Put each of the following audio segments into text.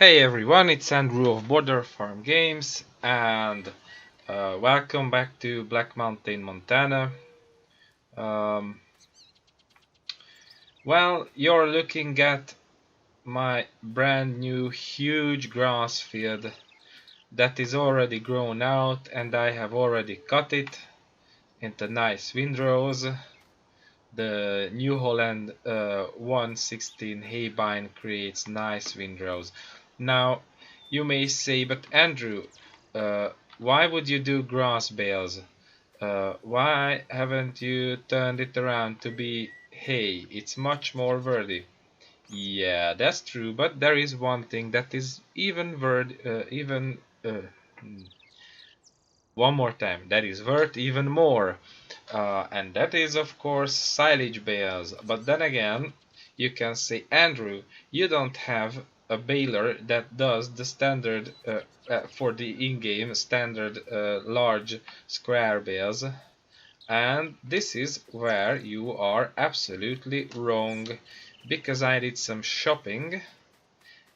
Hey everyone, it's Andrew of Border Farm Games, and welcome back to Black Mountain, Montana. Um, well, you're looking at my brand new huge grass field that is already grown out, and I have already cut it into nice windrows. The New Holland 116 Haybine creates nice windrows. Now, you may say, but Andrew, uh, why would you do grass bales? Why haven't you turned it around to be hay? It's much more worthy. Yeah, that's true, but there is one thing that is even one more time, that is worth even more. And that is, of course, silage bales. But then again, you can say, Andrew, you don't have a baler that does the standard for the in-game standard large square bales. And this is where you are absolutely wrong, because I did some shopping,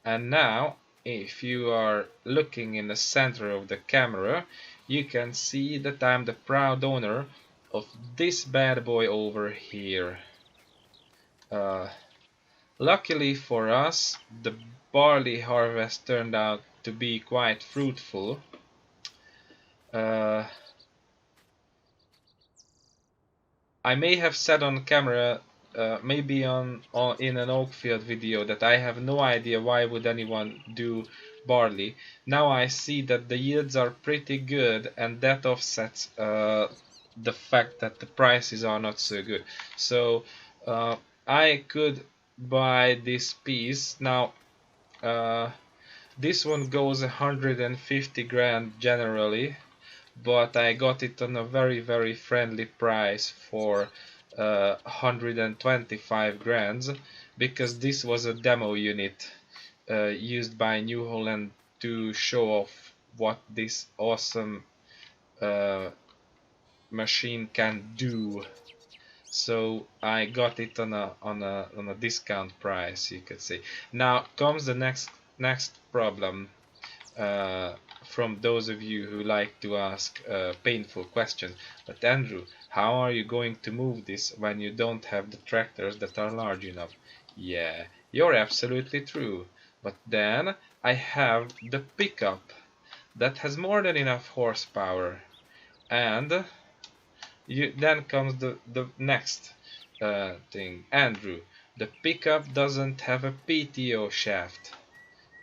and now if you are looking in the center of the camera, you can see that I'm the proud owner of this bad boy over here. Uh, Luckily for us, the barley harvest turned out to be quite fruitful. Uh, I may have said on camera, maybe in an Oakfield video, that I have no idea why would anyone do barley. Now I see that the yields are pretty good, and that offsets the fact that the prices are not so good. So I could buy this piece now. This one goes 150 grand generally, but I got it on a very friendly price for 125 grands, because this was a demo unit used by New Holland to show off what this awesome uh, machine can do. So I got it on a discount price, you could say. Now comes the next problem. From those of you who like to ask painful questions. But Andrew, how are you going to move this when you don't have the tractors that are large enough? Yeah, you're absolutely true. But then I have the pickup that has more than enough horsepower. And then comes the next thing. Andrew, the pickup doesn't have a PTO shaft.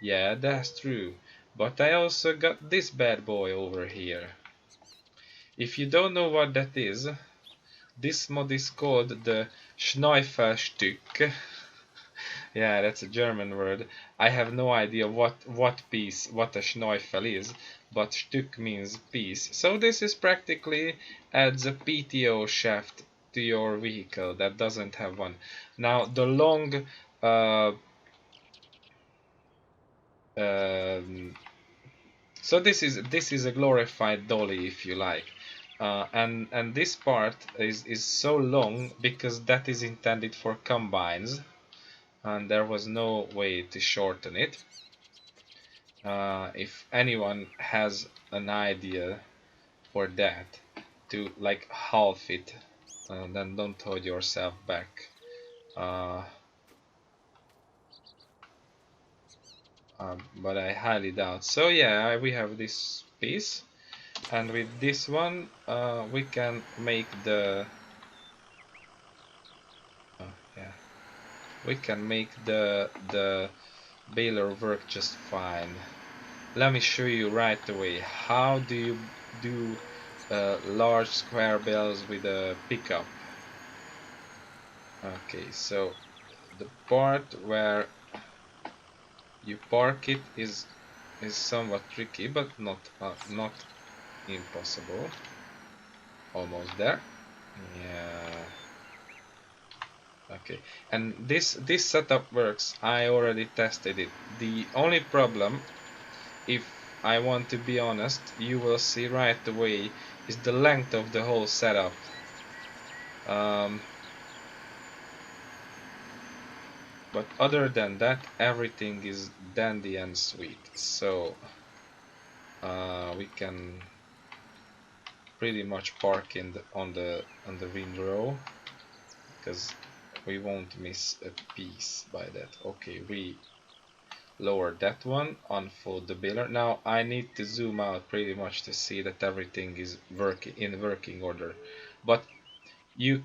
Yeah, that's true. But I also got this bad boy over here. If you don't know what that is, this mod is called the Schneufelstück. Yeah, that's a German word. I have no idea what a Schneufel is, but Stück means piece. So this is practically adds a PTO shaft to your vehicle that doesn't have one. Now the long um, so this is a glorified dolly, if you like, and this part is so long because that is intended for combines, and there was no way to shorten it. If anyone has an idea for that, to like half it, then don't hold yourself back. Uh, but I highly doubt. So yeah, we have this piece. And with this one, we can make yeah, we can make the baler work just fine. Let me show you right away. How do you do large square bales with a pickup? Okay, so the part where you park it is somewhat tricky, but not impossible. Almost there. Yeah. Okay, and this setup works. I already tested it. The only problem, if I want to be honest, you will see right away, is the length of the whole setup. Um, But other than that, everything is dandy and sweet. So we can pretty much park in the on the windrow because we won't miss a piece by that. Okay, we lower that one, unfold the baler. Now I need to zoom out pretty much to see that everything is working order. But you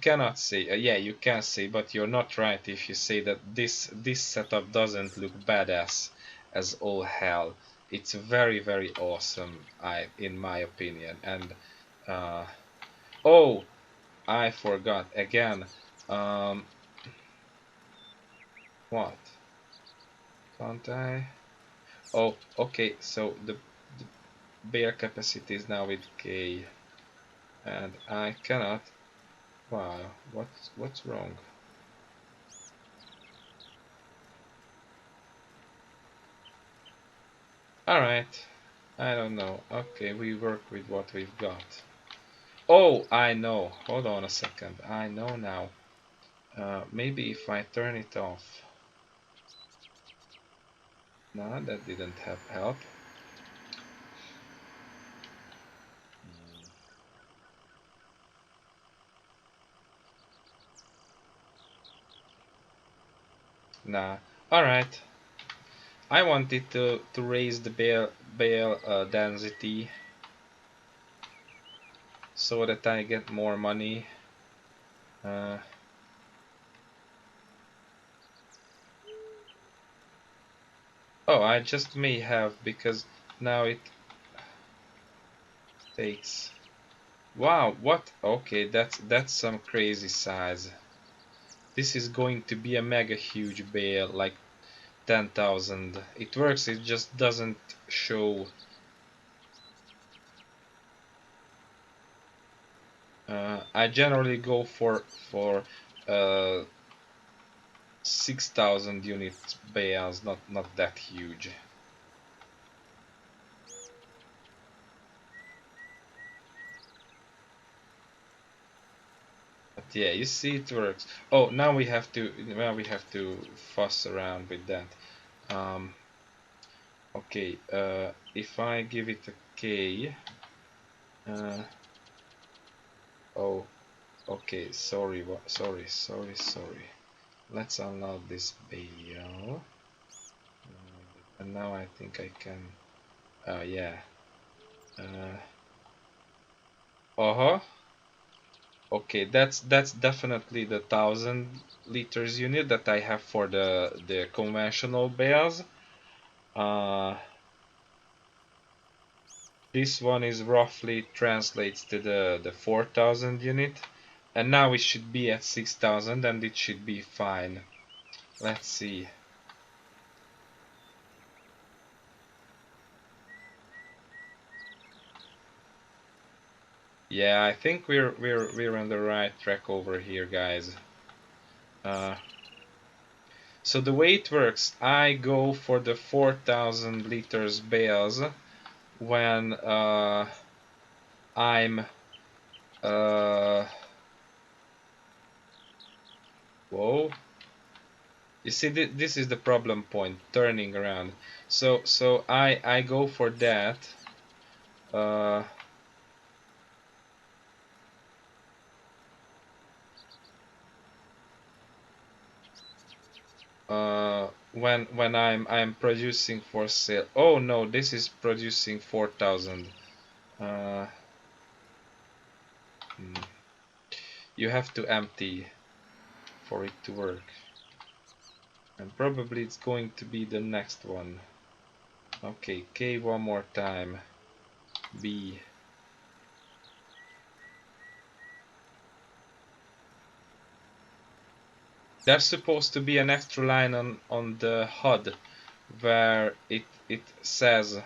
cannot say yeah, you can say, but you're not right if you say that this setup doesn't look badass as all hell. It's very awesome, in my opinion. And uh, oh, I forgot again. Um, what? Can't I? Oh, okay. So the bear capacity is now with K, and I cannot. Wow, what's wrong? All right. I don't know. Okay, we work with what we've got. Oh, I know. Hold on a second. I know now. Maybe if I turn it off. No, that didn't help. Nah. Alright. I wanted to raise the bail density so that I get more money. Uh, oh, I just may have because now it takes. Wow, what? Okay, that's some crazy size. This is going to be a mega huge bale, like 10,000. It works, it just doesn't show. I generally go for uh, 6,000 unit bales, not that huge. But yeah, you see it works. Oh, now we have to fuss around with that. Um, okay, if I give it a K, uh, oh, okay, sorry. Let's unload this bale. And now I think I can. Yeah. Uh, uh-huh. Okay, that's definitely the 1,000 liters unit that I have for the conventional bales. Uh, this one is roughly translates to the 4,000 unit, and now it should be at 6,000, and it should be fine. Let's see. Yeah, I think we're on the right track over here, guys. Uh, so the way it works, I go for the 4,000 liters bales when I'm uh, whoa. You see, this is the problem point, turning around. So I go for that. Uh, when I'm producing for sale. Oh no, this is producing 4,000. Uh, hmm. You have to empty for it to work, and probably it's going to be the next one. Okay, K one more time. B. There's supposed to be an extra line on the HUD where it says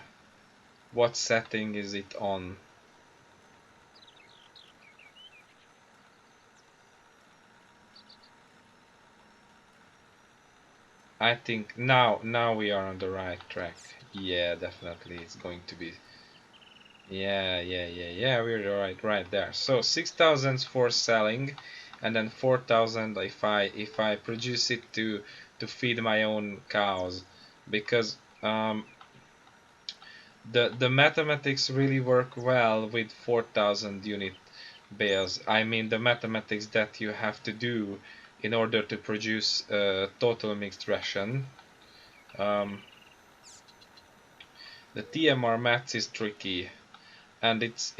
what setting is it on. I think now we are on the right track. Yeah, definitely it's going to be. Yeah, we're right there. So 6,000 for selling, and then 4,000 if I produce it to feed my own cows, because the mathematics really work well with 4,000 unit bales. I mean the mathematics that you have to do in order to produce a total mixed ration. The TMR maths is tricky, and it's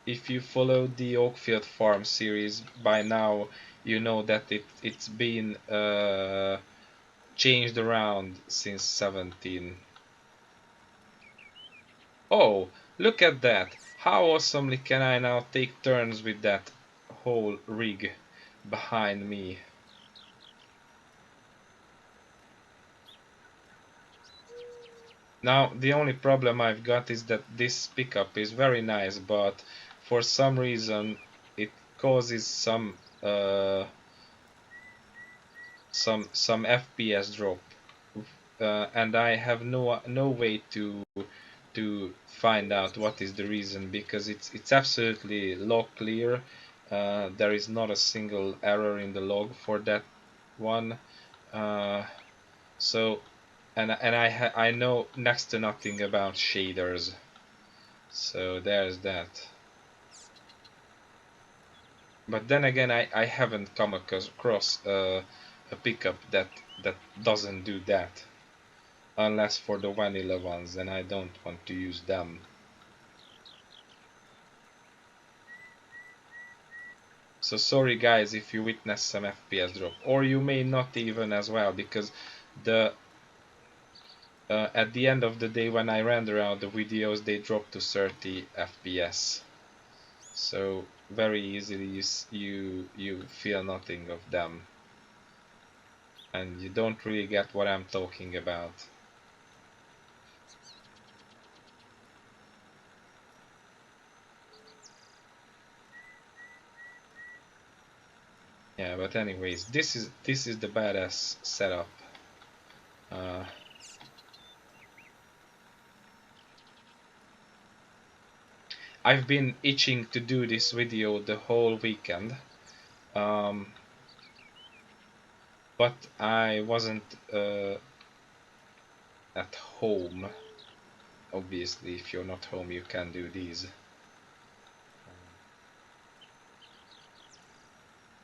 if you follow the Oakfield Farm series by now, you know that it's been changed around since 17. Oh, look at that! How awesomely can I now take turns with that whole rig behind me? Now, the only problem I've got is that this pickup is very nice, but for some reason it causes some FPS drop, and I have no way to find out what is the reason, because it's absolutely log clear. There is not a single error in the log for that one. Uh, so and I know next to nothing about shaders, so there's that. But then again, I haven't come across a pickup that doesn't do that, unless for the vanilla ones, and I don't want to use them. So sorry guys if you witness some FPS drop, or you may not even as well, because the at the end of the day when I render out the videos, they drop to 30 FPS. So very easily you feel nothing of them, and you don't really get what I'm talking about. Yeah, but anyways, this is the badass setup. Uh, I've been itching to do this video the whole weekend, um, but I wasn't at home. Obviously, if you're not home, you can do these.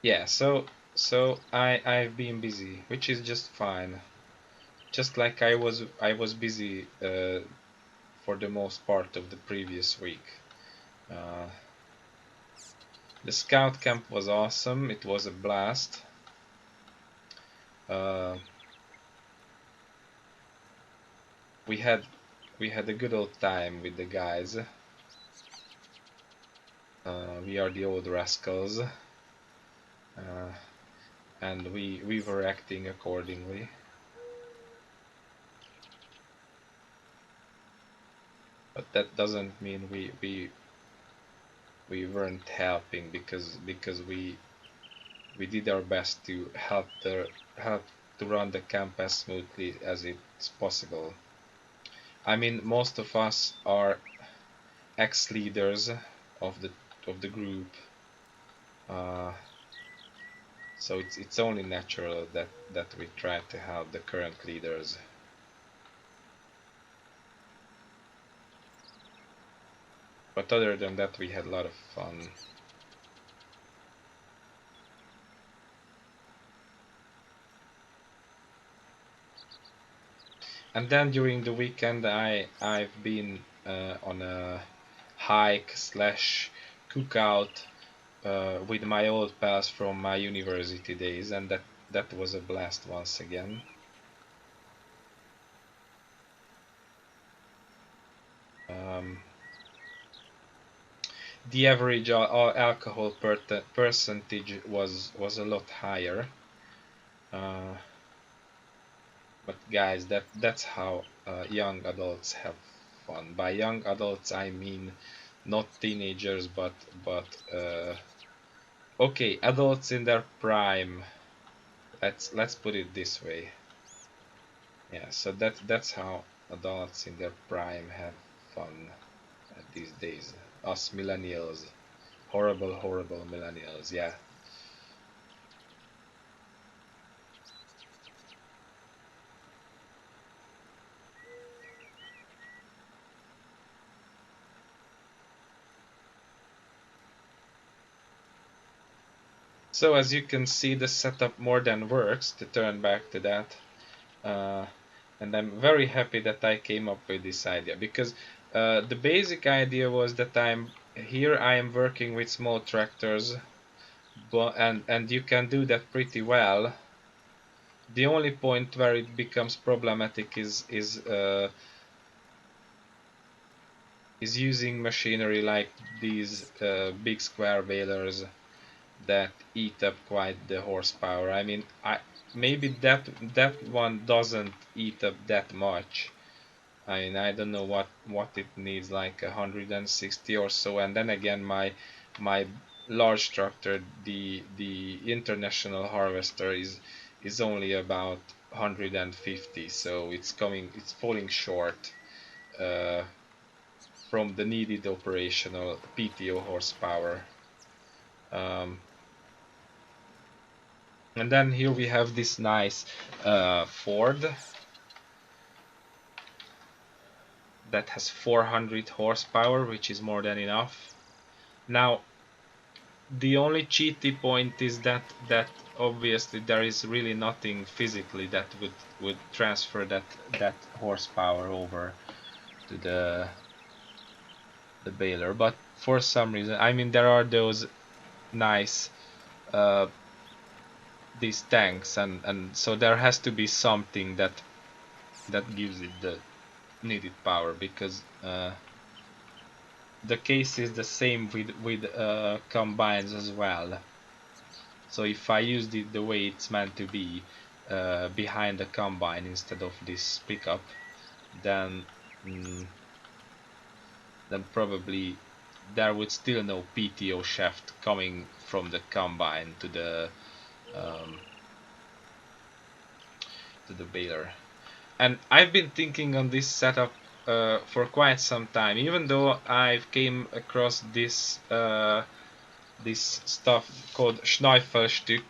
Yeah, so I've been busy, which is just fine. Just like I was busy for the most part of the previous week. Uh, the scout camp was awesome. It was a blast. Uh, we had we had a good old time with the guys. We are the old rascals, and we were acting accordingly. But that doesn't mean we weren't helping, because we did our best to help to run the camp as smoothly as it's possible. I mean, most of us are ex-leaders of the group, uh, so it's only natural that we try to help the current leaders. But other than that, we had a lot of fun. And then during the weekend, I've been on a hike slash cookout with my old pals from my university days, and that was a blast once again. Um, the average alcohol percentage was a lot higher, uh, but guys, that's how young adults have fun. By young adults, I mean not teenagers, but okay, adults in their prime. Let's put it this way. Yeah, so that's how adults in their prime have fun these days. Us millennials, horrible millennials. Yeah. So as you can see, the setup more than works, to turn back to that. Uh, and I'm very happy that I came up with this idea, because the basic idea was that I am working with small tractors, but and you can do that pretty well. The only point where it becomes problematic is using machinery like these big square balers that eat up quite the horsepower. I mean, maybe that one doesn't eat up that much. I mean, I don't know what it needs, like 160 or so. And then again, my large tractor, the international harvester, is only about 150, so it's falling short uh, from the needed operational PTO horsepower. Um, and then here we have this nice Ford that has 400 horsepower, which is more than enough. Now, the only cheaty point is that obviously there is really nothing physically that would transfer that horsepower over to the baler. But for some reason, I mean, there are those nice uh, these tanks, and so there has to be something that gives it the needed power, because the case is the same with combines as well. So if I used it the way it's meant to be, behind the combine instead of this pickup, then mm, then probably there would still no PTO shaft coming from the combine um, to the baler. And I've been thinking on this setup for quite some time, even though I've came across this stuff called Schneifelstück,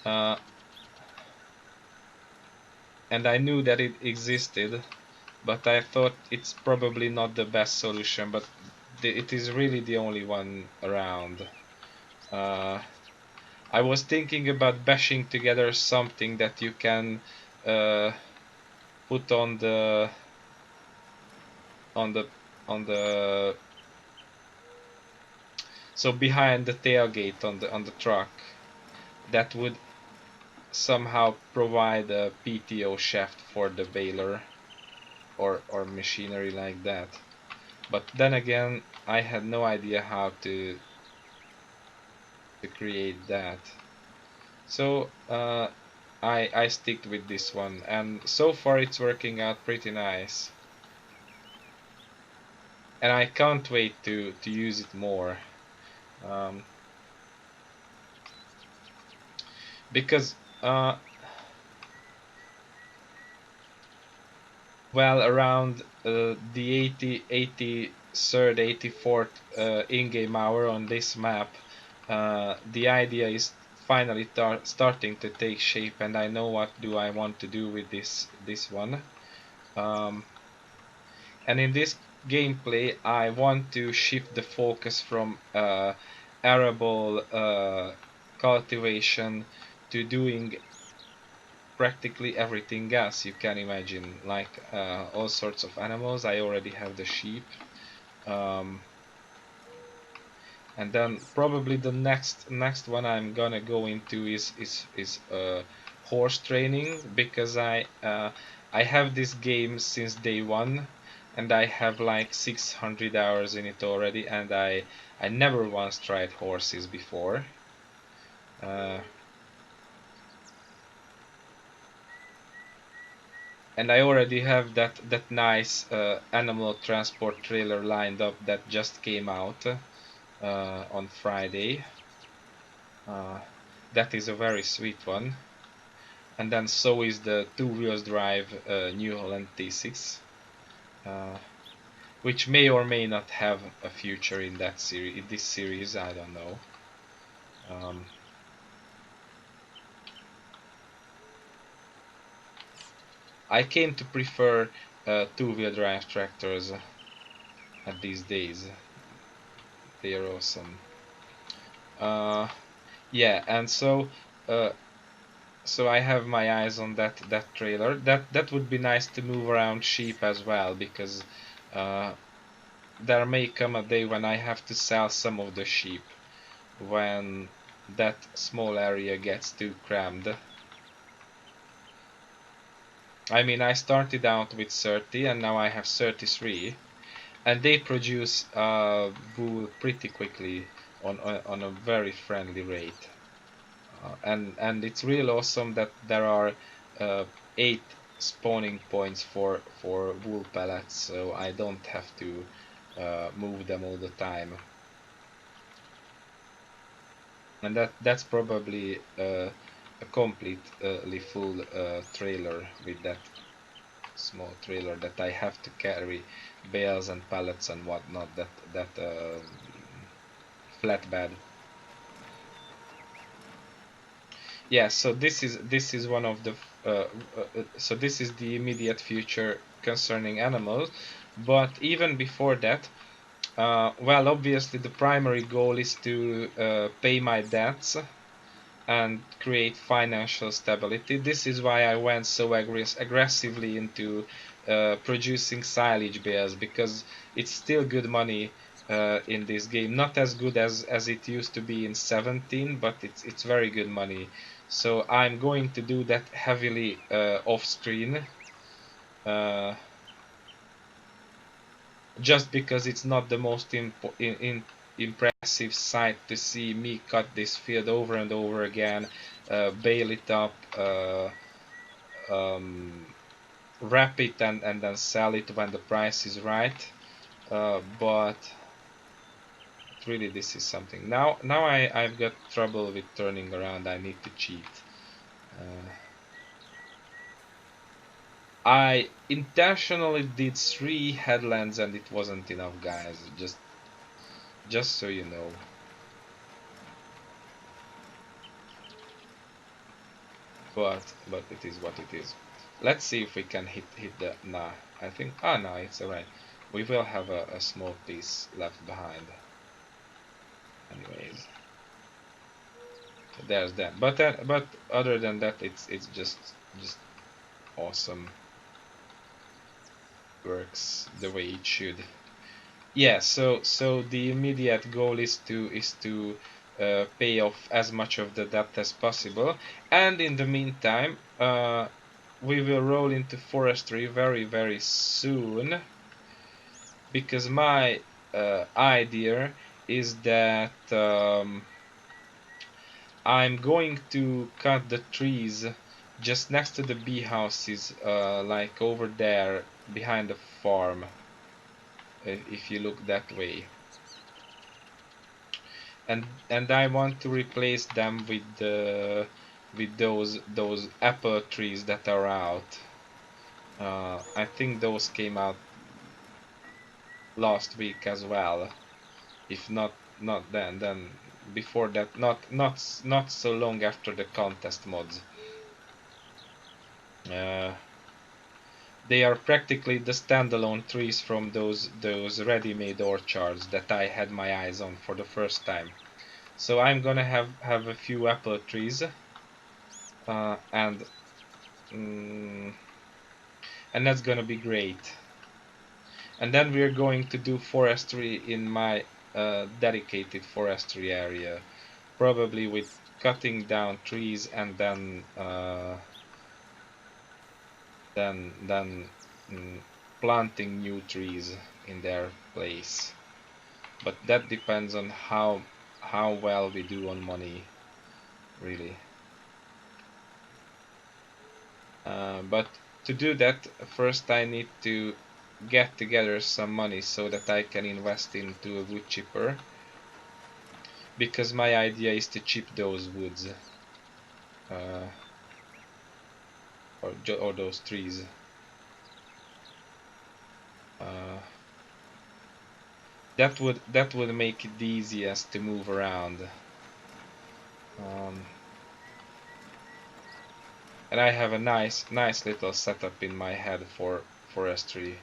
uh, and I knew that it existed, but I thought it's probably not the best solution, but it is really the only one around. Uh, I was thinking about bashing together something that you can uh, put on the on the so behind the tailgate on the truck, that would somehow provide a PTO shaft for the baler, or machinery like that. But then again, I had no idea how to create that. So I stick with this one, and so far it's working out pretty nice. And I can't wait to use it more. Um, because well, around the 83rd, 84th in-game hour on this map, the idea is finally starting to take shape, and I know what do I want to do with this one. Um, and in this gameplay, I want to shift the focus from arable cultivation to doing practically everything else you can imagine, like all sorts of animals. I already have the sheep, um, and then probably the next one I'm gonna go into is horse training, because I have this game since day one, and I have like 600 hours in it already, and I never once tried horses before. Uh, and I already have that nice animal transport trailer lined up that just came out on Friday. Uh, that is a very sweet one. And then so is the two-wheels drive New Holland T6, uh, which may or may not have a future in that series. In this series, I don't know. Um, I came to prefer two-wheel drive tractors at these days. They are awesome. Uh, Yeah, and uh, so I have my eyes on that trailer. That would be nice to move around sheep as well, because uh, there may come a day when I have to sell some of the sheep when that small area gets too crammed. I mean, I started out with 30 and now I have 33, and they produce wool pretty quickly on a very friendly rate. And it's real awesome that there are uh, 8 spawning points for wool pellets, so I don't have to move them all the time. And that's probably a completely full trailer with that small trailer that I have to carry bales and pallets and whatnot. That flatbed. Yeah, so this is one of the so this is the immediate future concerning animals, but even before that, well, obviously the primary goal is to pay my debts and create financial stability. This is why I went so aggressively into producing silage bales, because it's still good money in this game. Not as good as it used to be in 17, but it's very good money. So I'm going to do that heavily off screen. Uh, just because it's not the most impressive sight to see me cut this field over and over again, bale it up, um, wrap it, and then sell it when the price is right. But really, this is something. Now I've got trouble with turning around. I need to cheat. Uh, I intentionally did 3 headlands and it wasn't enough, guys. Just so you know. But it is what it is. Let's see if we can hit the nah. I think no, it's alright. We will have a small piece left behind. Anyways, so there's that. But other than that, it's just awesome. Works the way it should. Yeah. So the immediate goal is to pay off as much of the debt as possible, and in the meantime, we will roll into forestry very soon, because my idea is that I'm going to cut the trees just next to the bee houses, like over there behind the farm, if you look that way, and I want to replace them with those apple trees that are out. I think those came out last week as well. If not then before that, not so long after the contest mods. Uh, they are practically the standalone trees from those ready-made orchards that I had my eyes on for the first time. So I'm gonna have a few apple trees, and mm, and that's gonna be great. And then we're going to do forestry in my dedicated forestry area, probably with cutting down trees and then planting new trees in their place. But that depends on how well we do on money, really. But to do that, first I need to get together some money so that I can invest into a wood chipper, because my idea is to chip those woods, uh, or those trees. Uh, that would make it the easiest to move around. Um, and I have a nice little setup in my head for forestry.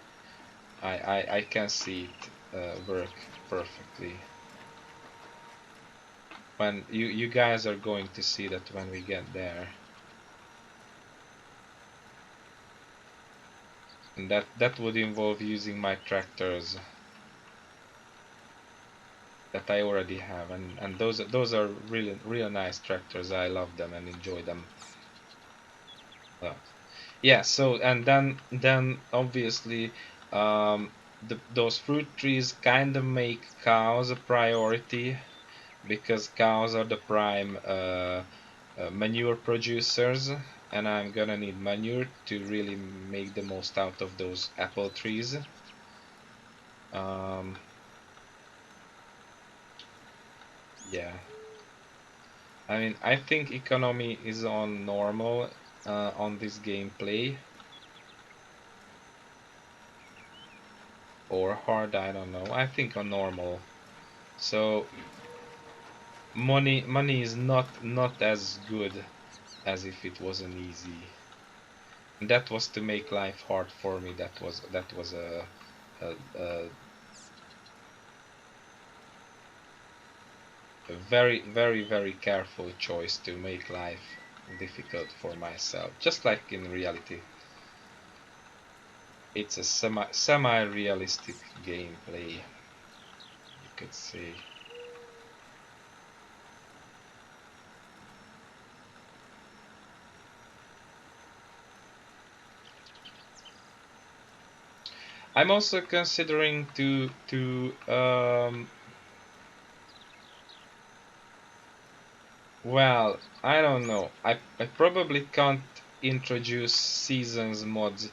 I can see it work perfectly. when you guys are going to see that when we get there. And that would involve using my tractors that I already have, and those are really nice tractors. I love them and enjoy them. Yeah, so and then obviously those fruit trees kind of make cows a priority, because cows are the prime manure producers, and I'm gonna need manure to really make the most out of those apple trees. um, yeah, I mean, I think economy is on normal on this gameplay, or hard, I don't know. I think on normal. So money is not as good as if it was an easy. And that was to make life hard for me. That was a very careful choice to make life difficult for myself. Just like in reality, it's a semi-realistic gameplay, you could say. I'm also considering to well, I don't know. I probably can't introduce seasons mod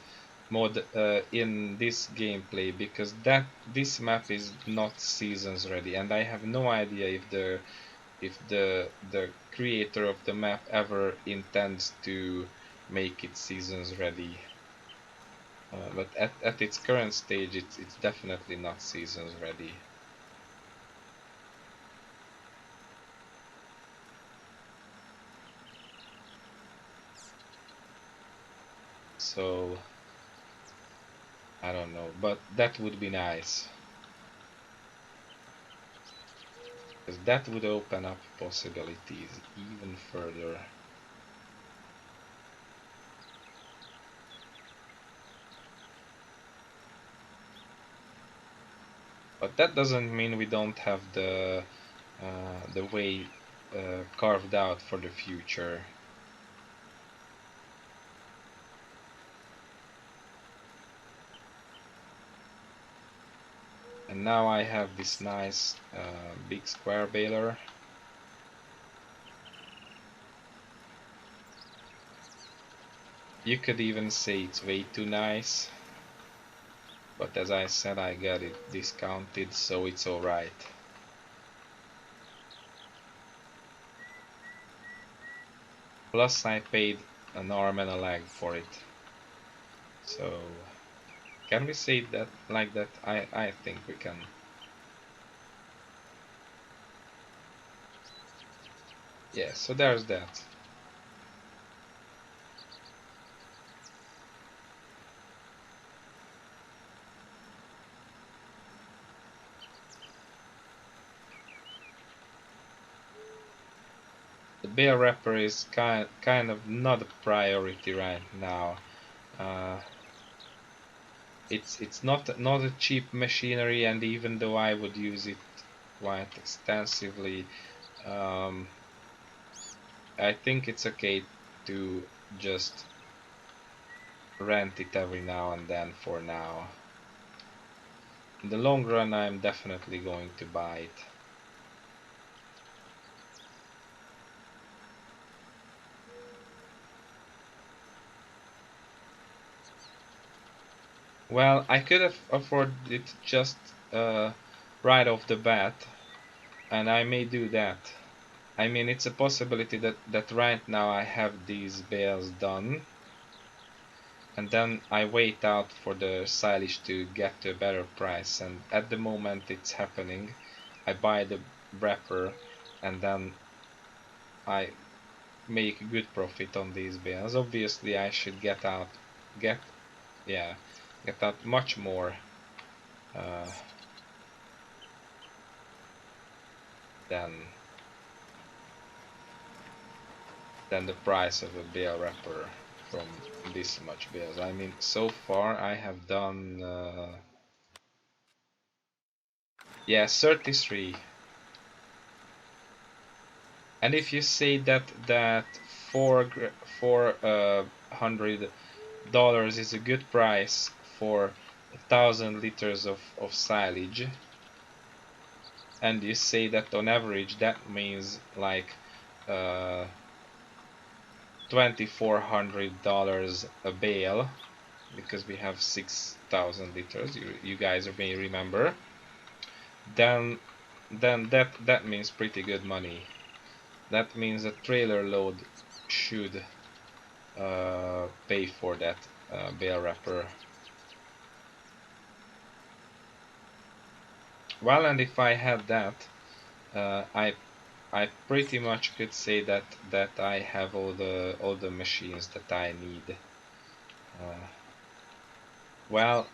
in this gameplay, because that this map is not seasons ready, and I have no idea if the creator of the map ever intends to make it seasons ready. But at its current stage, it's definitely not seasons ready. So I don't know, but that would be nice, because that would open up possibilities even further. But that doesn't mean we don't have the way carved out for the future. And now I have this nice big square baler. You could even say it's way too nice, but as I said, I got it discounted, so it's alright. Plus I paid an arm and a leg for it. So can we say that like that? I think we can. Yeah, so there's that. The bear wrapper is kind of not a priority right now. Uh, it's not a cheap machinery, and even though I would use it quite extensively, um, I think it's okay to just rent it every now and then for now. In the long run, I'm definitely going to buy it. Well, I could have afforded it just right off the bat, and I may do that. I mean, it's a possibility that right now I have these bales done, and then I wait out for the silage to get to a better price, and at the moment it's happening. I buy the wrapper, and then I make a good profit on these bales. Obviously, I should get yeah, get out much more uh, than than the price of a bale wrapper from this much bales. I mean, so far I have done yeah, 33. And if you say that $400 is a good price for 1,000 liters of silage, and you say that on average that means like uh, $2,400 a bale, because we have 6,000 liters. You guys may remember. Then that means pretty good money. That means a trailer load should pay for that bale wrapper. Well, and if I had that, I pretty much could say that I have all the machines that I need. Uh, well,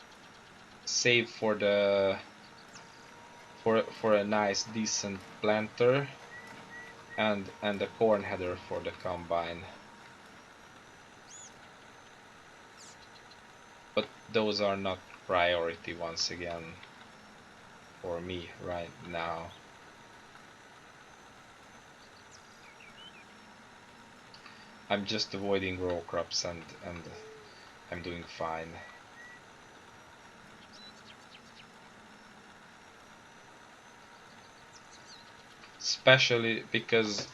save for for a nice decent planter and a corn header for the combine. But those are not priority once again for me right now. I'm just avoiding row crops and I'm doing fine. Especially because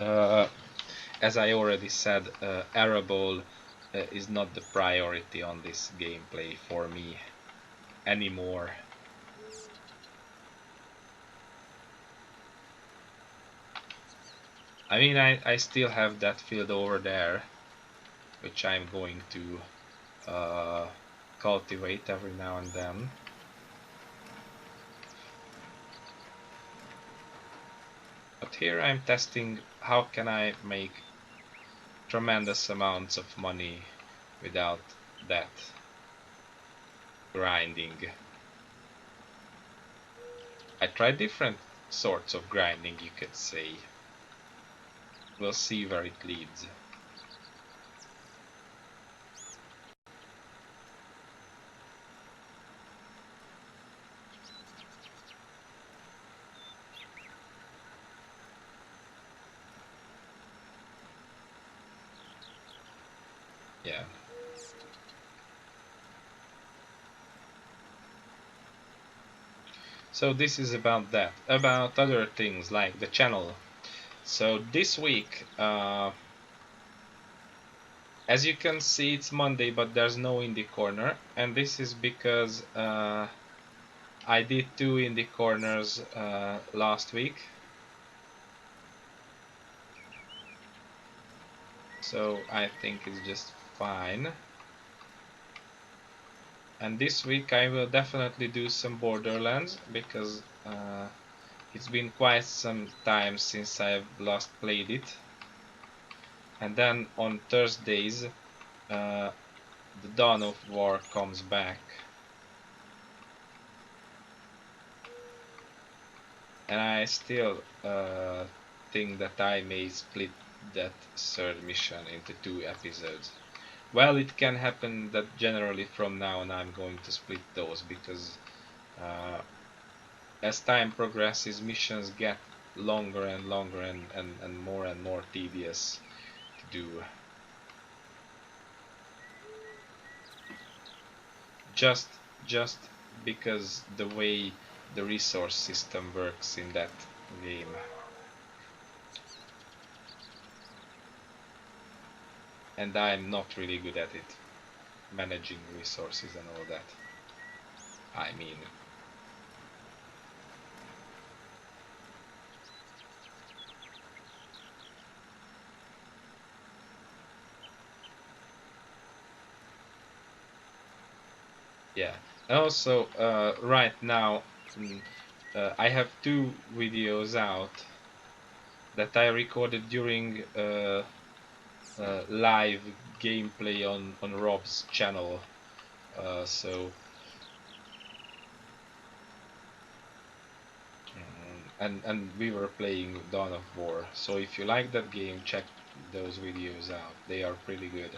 as I already said, arable is not the priority on this gameplay for me anymore. I mean, I still have that field over there, which I'm going to cultivate every now and then. But here I'm testing how can I make tremendous amounts of money without that grinding. I tried different sorts of grinding, you could say. We'll see where it leads. Yeah. So this is about that. About other things like the channel. So this week, as you can see, it's Monday, but there's no indie corner, and this is because I did 2 indie corners last week. So I think it's just fine. And this week I will definitely do some Borderlands, because it's been quite some time since I've last played it. And then on Thursdays, the Dawn of War comes back. And I still think that I may split that third mission into 2 episodes. Well, it can happen that generally from now on I'm going to split those, because as time progresses, missions get longer and longer and more tedious to do. Just because the way the resource system works in that game. And I'm not really good at it, managing resources and all that. I mean, yeah. And also, right now, I have 2 videos out that I recorded during live gameplay on Rob's channel. So and we were playing Dawn of War. So if you like that game, check those videos out. They are pretty good.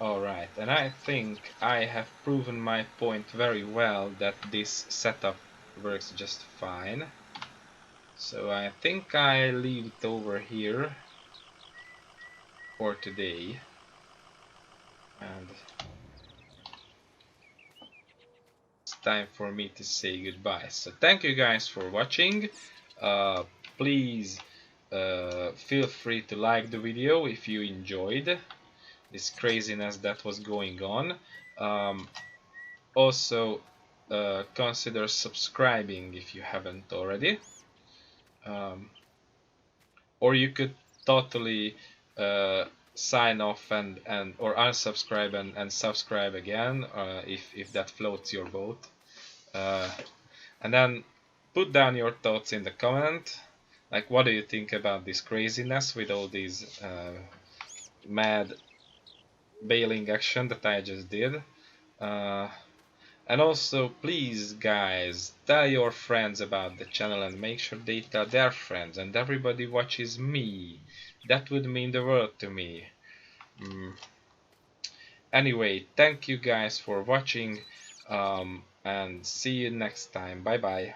Alright, and I think I have proven my point very well that this setup works just fine. So I think I leave it over here for today. And it's time for me to say goodbye. So thank you guys for watching. Please feel free to like the video if you enjoyed this craziness that was going on. Also, consider subscribing if you haven't already. Or you could totally sign off and or unsubscribe and subscribe again if that floats your boat. And then put down your thoughts in the comment. Like, what do you think about this craziness with all these mad bailing action that I just did? And also, please guys, tell your friends about the channel and make sure they tell their friends and everybody watches me. That would mean the world to me. Anyway, thank you guys for watching and see you next time. Bye bye.